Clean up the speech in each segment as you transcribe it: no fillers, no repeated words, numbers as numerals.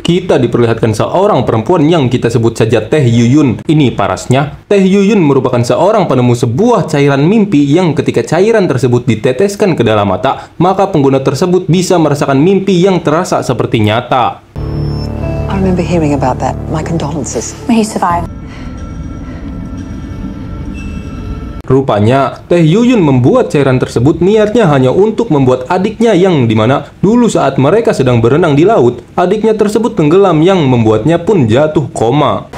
kita diperlihatkan seorang perempuan yang kita sebut saja Tae Yuyun. Ini parasnya, Tae Yuyun merupakan seorang penemu sebuah cairan mimpi yang ketika cairan tersebut diteteskan ke dalam mata, maka pengguna tersebut bisa merasakan mimpi yang terasa seperti nyata. I remember hearing about that. My condolences. He survived. Rupanya, Tae Yuyun membuat cairan tersebut niatnya hanya untuk membuat adiknya yang dimana dulu saat mereka sedang berenang di laut, adiknya tersebut tenggelam yang membuatnya pun jatuh koma.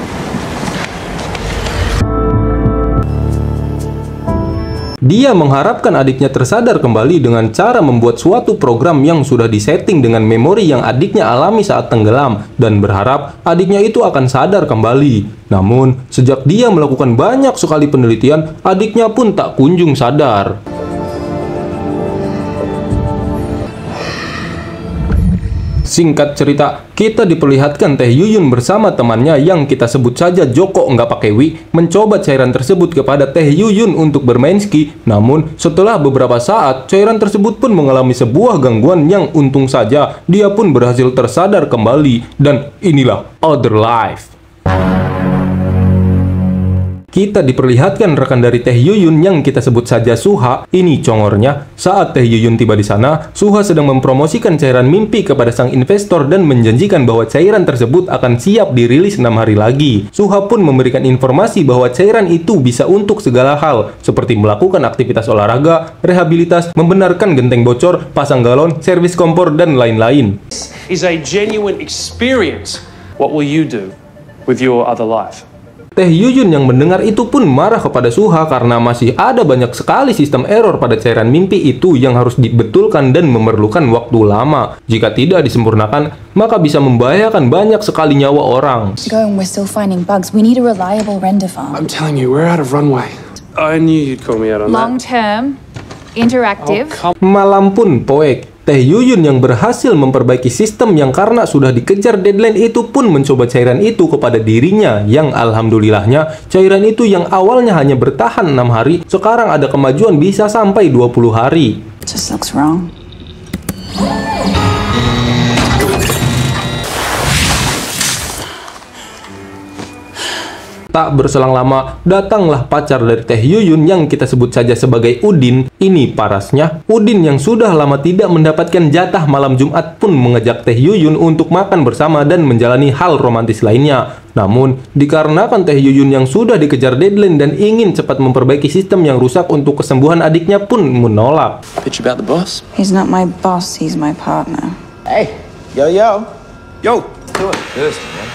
Dia mengharapkan adiknya tersadar kembali dengan cara membuat suatu program yang sudah disetting dengan memori yang adiknya alami saat tenggelam dan berharap adiknya itu akan sadar kembali. Namun, sejak dia melakukan banyak sekali penelitian, adiknya pun tak kunjung sadar. Singkat cerita, kita diperlihatkan Tae Yuyun bersama temannya yang kita sebut saja Joko nggak pakai wi, mencoba cairan tersebut kepada Tae Yuyun untuk bermain ski. Namun, setelah beberapa saat, cairan tersebut pun mengalami sebuah gangguan yang untung saja dia pun berhasil tersadar kembali. Dan inilah Other Life. Kita diperlihatkan rekan dari Tae Yuyun yang kita sebut saja Suha. Ini congornya, saat Tae Yuyun tiba di sana, Suha sedang mempromosikan cairan mimpi kepada sang investor dan menjanjikan bahwa cairan tersebut akan siap dirilis 6 hari lagi. Suha pun memberikan informasi bahwa cairan itu bisa untuk segala hal, seperti melakukan aktivitas olahraga, rehabilitas, membenarkan genteng bocor, pasang galon, servis kompor, dan lain-lain. Is a genuine experience. What will you do with your other life? Tae Yuyun yang mendengar itu pun marah kepada Suha karena masih ada banyak sekali sistem error pada cairan mimpi itu yang harus dibetulkan dan memerlukan waktu lama. Jika tidak disempurnakan, maka bisa membahayakan banyak sekali nyawa orang. Going, we're still finding bugs. We need a reliable render farm. I'm telling you, we're out of runway. I knew you'd call me out on Long term, interactive. Malam pun poek. Tae Yuyun yang berhasil memperbaiki sistem yang karena sudah dikejar deadline itu pun mencoba cairan itu kepada dirinya yang alhamdulillahnya cairan itu yang awalnya hanya bertahan 6 hari sekarang ada kemajuan bisa sampai 20 hari. Just looks wrong. Tak berselang lama, datanglah pacar dari Tae Yuyun yang kita sebut saja sebagai Udin. Ini parasnya, Udin yang sudah lama tidak mendapatkan jatah malam Jumat pun mengajak Tae Yuyun untuk makan bersama dan menjalani hal romantis lainnya. Namun, dikarenakan Tae Yuyun yang sudah dikejar deadline dan ingin cepat memperbaiki sistem yang rusak untuk kesembuhan adiknya pun menolak. Bitch about the boss. He's not my boss, he's my partner. Hey, yo. Do it first, man.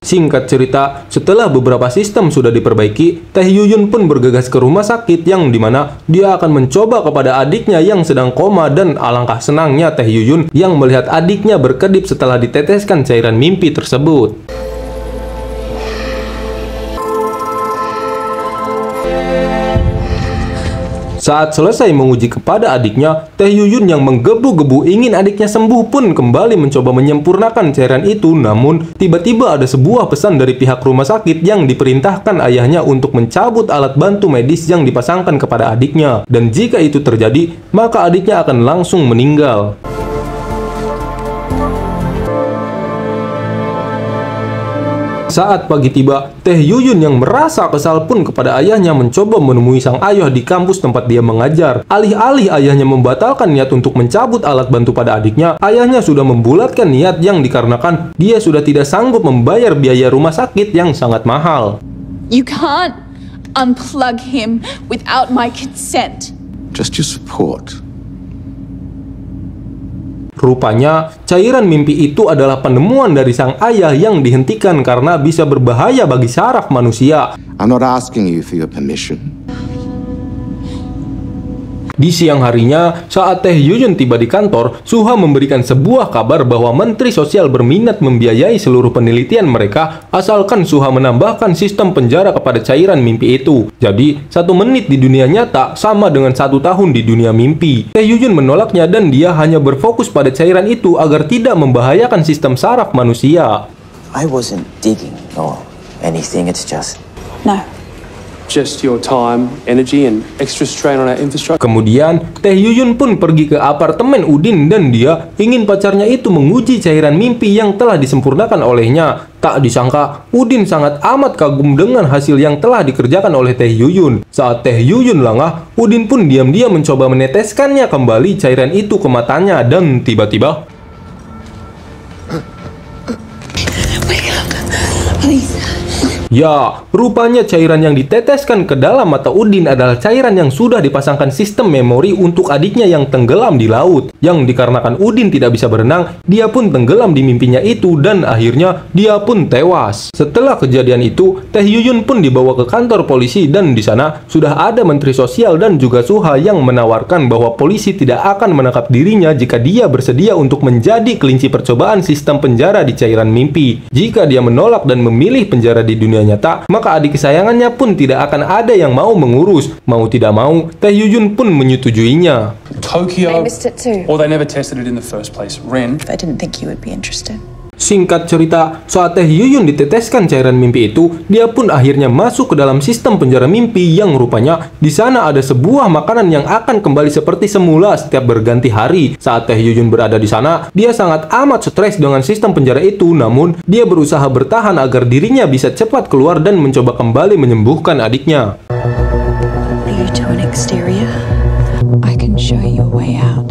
Singkat cerita, setelah beberapa sistem sudah diperbaiki, Tae Yuyun pun bergegas ke rumah sakit yang dimana dia akan mencoba kepada adiknya yang sedang koma dan alangkah senangnya Tae Yuyun yang melihat adiknya berkedip setelah diteteskan cairan mimpi tersebut. Saat selesai menguji kepada adiknya, Tae Yuyun yang menggebu-gebu ingin adiknya sembuh pun kembali mencoba menyempurnakan cairan itu. Namun, tiba-tiba ada sebuah pesan dari pihak rumah sakit yang diperintahkan ayahnya untuk mencabut alat bantu medis yang dipasangkan kepada adiknya. Dan jika itu terjadi, maka adiknya akan langsung meninggal. Saat pagi tiba, Tae Yuyun yang merasa kesal pun kepada ayahnya mencoba menemui sang ayah di kampus tempat dia mengajar. Alih-alih ayahnya membatalkan niat untuk mencabut alat bantu pada adiknya, ayahnya sudah membulatkan niat yang dikarenakan dia sudah tidak sanggup membayar biaya rumah sakit yang sangat mahal. You can't unplug him without my consent. Just your support. Rupanya, cairan mimpi itu adalah penemuan dari sang ayah yang dihentikan karena bisa berbahaya bagi saraf manusia. I'm not asking you for your permission. Di siang harinya, saat Tae Yuyun tiba di kantor, Suha memberikan sebuah kabar bahwa Menteri Sosial berminat membiayai seluruh penelitian mereka asalkan Suha menambahkan sistem penjara kepada cairan mimpi itu. Jadi, 1 menit di dunia nyata sama dengan 1 tahun di dunia mimpi. Tae Yuyun menolaknya dan dia hanya berfokus pada cairan itu agar tidak membahayakan sistem saraf manusia. I wasn't digging or anything, it's just... No, just your time, energy, and extra strain on our infrastructure. Kemudian, Tae Yuyun pun pergi ke apartemen Udin dan dia ingin pacarnya itu menguji cairan mimpi yang telah disempurnakan olehnya. Tak disangka, Udin sangat amat kagum dengan hasil yang telah dikerjakan oleh Tae Yuyun. Saat Tae Yuyun lengah, Udin pun diam-diam mencoba meneteskannya kembali cairan itu ke matanya dan tiba-tiba ya, rupanya cairan yang diteteskan ke dalam mata Udin adalah cairan yang sudah dipasangkan sistem memori untuk adiknya yang tenggelam di laut. Yang dikarenakan Udin tidak bisa berenang, dia pun tenggelam di mimpinya itu dan akhirnya dia pun tewas. Setelah kejadian itu, Tae Yuyun pun dibawa ke kantor polisi dan di sana sudah ada Menteri Sosial dan juga Suha yang menawarkan bahwa polisi tidak akan menangkap dirinya jika dia bersedia untuk menjadi kelinci percobaan sistem penjara di cairan mimpi. Jika dia menolak dan memilih penjara di dunia nyata, maka adik kesayangannya pun tidak akan ada yang mau mengurus. Mau tidak mau, Tae Yuyun pun menyetujuinya. Tokyo, I missed it too. or they never tested it in the first place. Ren, I didn't think you would be interested. Singkat cerita, saat Tae Yuyun diteteskan cairan mimpi itu, dia pun akhirnya masuk ke dalam sistem penjara mimpi yang rupanya di sana ada sebuah makanan yang akan kembali seperti semula setiap berganti hari. Saat Tae Yuyun berada di sana, dia sangat amat stres dengan sistem penjara itu, namun dia berusaha bertahan agar dirinya bisa cepat keluar dan mencoba kembali menyembuhkan adiknya. Are you to an exterior? I can show you a way out.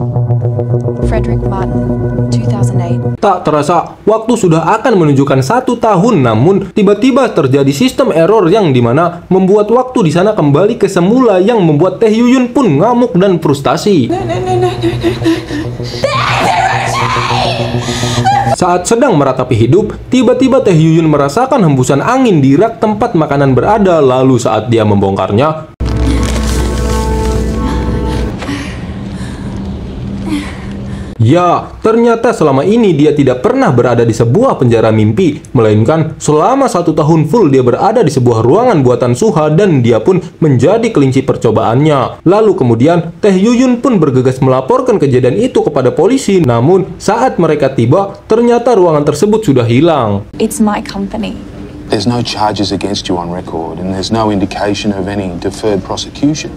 Frederick Martin, 2008. Tak terasa, waktu sudah akan menunjukkan 1 tahun, namun tiba-tiba terjadi sistem error yang dimana membuat waktu di sana kembali ke semula yang membuat Tae Yuyun pun ngamuk dan frustasi. Saat sedang meratapi hidup, tiba-tiba Tae Yuyun merasakan hembusan angin di rak tempat makanan berada, lalu saat dia membongkarnya, ya, ternyata selama ini dia tidak pernah berada di sebuah penjara mimpi, melainkan selama 1 tahun full dia berada di sebuah ruangan buatan Suha dan dia pun menjadi kelinci percobaannya. Lalu kemudian Tae Yuyun pun bergegas melaporkan kejadian itu kepada polisi, namun saat mereka tiba, ternyata ruangan tersebut sudah hilang. It's my company. There's no charges against you on record, and there's no indication of any deferred prosecution.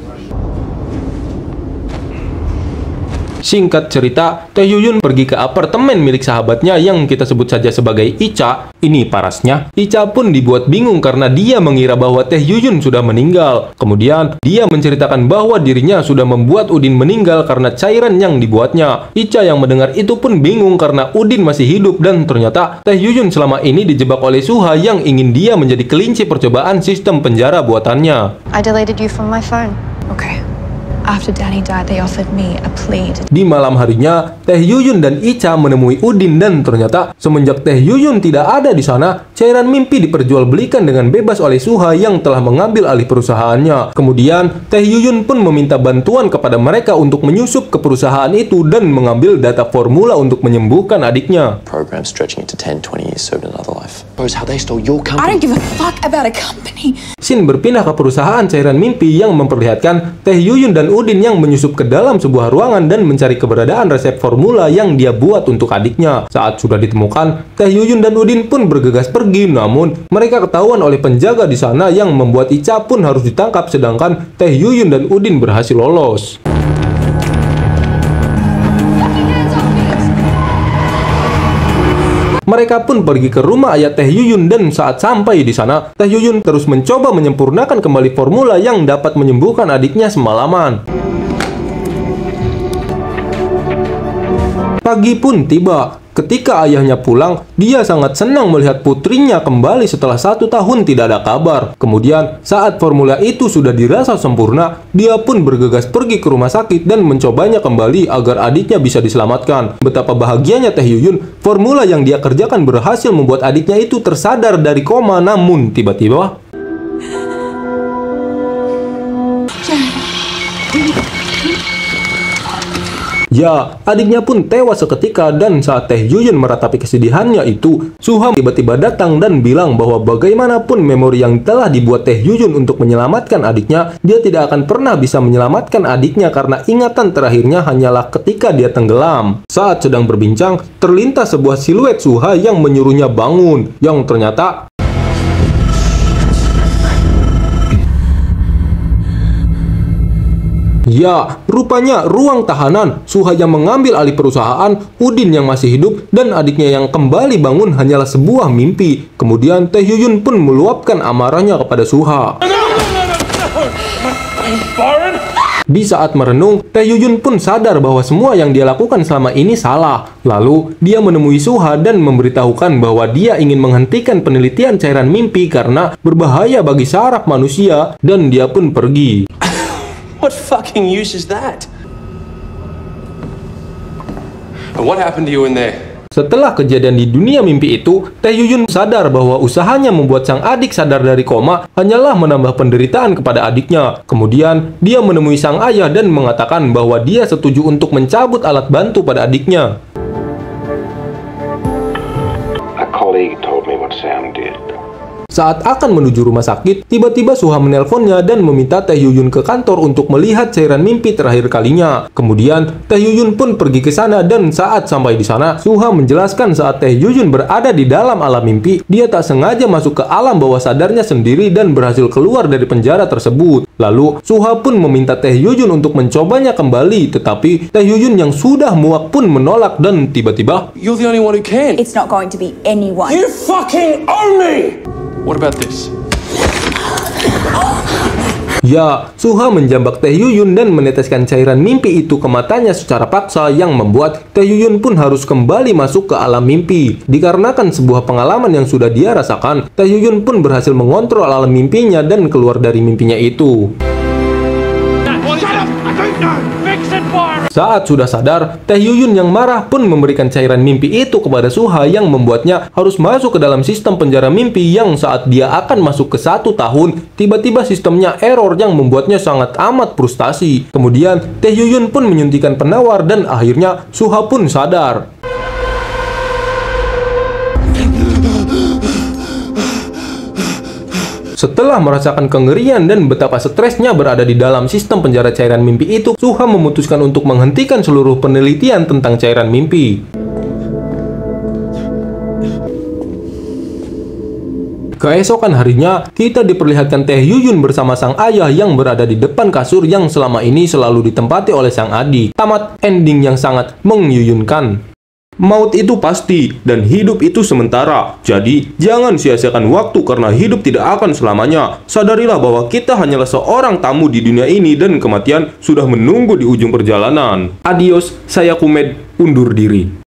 Singkat cerita, Tae Yuyun pergi ke apartemen milik sahabatnya yang kita sebut saja sebagai Icha. Ini parasnya, Icha pun dibuat bingung karena dia mengira bahwa Tae Yuyun sudah meninggal. Kemudian, dia menceritakan bahwa dirinya sudah membuat Udin meninggal karena cairan yang dibuatnya. Icha yang mendengar itu pun bingung karena Udin masih hidup dan ternyata Tae Yuyun selama ini dijebak oleh Suha yang ingin dia menjadi kelinci percobaan sistem penjara buatannya. I deleted you from my phone. Okay. After Danny died, they offered me a plea to... Di malam harinya, Tae Yuyun dan Icha menemui Udin dan ternyata semenjak Tae Yuyun tidak ada di sana, cairan mimpi diperjualbelikan dengan bebas oleh Suha yang telah mengambil alih perusahaannya. Kemudian, Tae Yuyun pun meminta bantuan kepada mereka untuk menyusup ke perusahaan itu dan mengambil data formula untuk menyembuhkan adiknya. Program stretching into 10-20 years served another life. Bro, how they stole your company. I don't give a fuck about a company. Scene berpindah ke perusahaan cairan mimpi yang memperlihatkan Tae Yuyun dan Udin yang menyusup ke dalam sebuah ruangan dan mencari keberadaan resep formula yang dia buat untuk adiknya. Saat sudah ditemukan, Tae Yuyun dan Udin pun bergegas pergi, namun mereka ketahuan oleh penjaga di sana yang membuat Icha pun harus ditangkap sedangkan Tae Yuyun dan Udin berhasil lolos. Mereka pun pergi ke rumah ayah Tae Yuyun dan saat sampai di sana, Tae Yuyun terus mencoba menyempurnakan kembali formula yang dapat menyembuhkan adiknya semalaman. Pagi pun tiba. Ketika ayahnya pulang, dia sangat senang melihat putrinya kembali setelah 1 tahun tidak ada kabar. Kemudian, saat formula itu sudah dirasa sempurna, dia pun bergegas pergi ke rumah sakit dan mencobanya kembali agar adiknya bisa diselamatkan. Betapa bahagianya Tae Yuyun, formula yang dia kerjakan berhasil membuat adiknya itu tersadar dari koma, namun tiba-tiba... Ya, adiknya pun tewas seketika dan saat Tae Yuyun meratapi kesedihannya itu, Suha tiba-tiba datang dan bilang bahwa bagaimanapun memori yang telah dibuat Tae Yuyun untuk menyelamatkan adiknya, dia tidak akan pernah bisa menyelamatkan adiknya karena ingatan terakhirnya hanyalah ketika dia tenggelam. Saat sedang berbincang, terlintas sebuah siluet Suha yang menyuruhnya bangun, yang ternyata Ya, rupanya ruang tahanan, Suha yang mengambil alih perusahaan, Udin yang masih hidup, dan adiknya yang kembali bangun hanyalah sebuah mimpi. Kemudian Taehyuyun pun meluapkan amarahnya kepada Suha. Di saat merenung, Taehyuyun pun sadar bahwa semua yang dia lakukan selama ini salah. Lalu, dia menemui Suha dan memberitahukan bahwa dia ingin menghentikan penelitian cairan mimpi karena berbahaya bagi saraf manusia, dan dia pun pergi. What fucking use is that? And what happened to you in there? Setelah kejadian di dunia mimpi itu, Taehyuyun sadar bahwa usahanya membuat sang adik sadar dari koma hanyalah menambah penderitaan kepada adiknya. Kemudian, dia menemui sang ayah dan mengatakan bahwa dia setuju untuk mencabut alat bantu pada adiknya. A colleague told me what Sam did. Saat akan menuju rumah sakit, tiba-tiba Suha menelponnya dan meminta Taehyuyun ke kantor untuk melihat cairan mimpi terakhir kalinya. Kemudian, Taehyuyun pun pergi ke sana dan saat sampai di sana, Suha menjelaskan saat Taehyuyun berada di dalam alam mimpi, dia tak sengaja masuk ke alam bawah sadarnya sendiri dan berhasil keluar dari penjara tersebut. Lalu, Suha pun meminta Taehyuyun untuk mencobanya kembali, tetapi Taehyuyun yang sudah muak pun menolak dan tiba-tiba, You're the only one who can. It's not going to be anyone. You fucking own me! What about this? ya, Suha menjambak Taehyuyun dan meneteskan cairan mimpi itu ke matanya secara paksa yang membuat Taehyuyun pun harus kembali masuk ke alam mimpi. Dikarenakan sebuah pengalaman yang sudah dia rasakan, Taehyuyun pun berhasil mengontrol alam mimpinya dan keluar dari mimpinya itu. Saat sudah sadar, Taehyuyun yang marah pun memberikan cairan mimpi itu kepada Suha yang membuatnya harus masuk ke dalam sistem penjara mimpi yang saat dia akan masuk ke 1 tahun, tiba-tiba sistemnya error yang membuatnya sangat amat frustasi. Kemudian, Taehyuyun pun menyuntikkan penawar dan akhirnya Suha pun sadar. Setelah merasakan kengerian dan betapa stresnya berada di dalam sistem penjara cairan mimpi itu, Suha memutuskan untuk menghentikan seluruh penelitian tentang cairan mimpi. Keesokan harinya, kita diperlihatkan Taehyuyun bersama sang ayah yang berada di depan kasur yang selama ini selalu ditempati oleh sang adik. Tamat ending yang sangat mengyuyunkan. Maut itu pasti, dan hidup itu sementara. Jadi, jangan sia-siakan waktu karena hidup tidak akan selamanya. Sadarilah bahwa kita hanyalah seorang tamu di dunia ini dan kematian sudah menunggu di ujung perjalanan. Adios, saya Kumed, undur diri.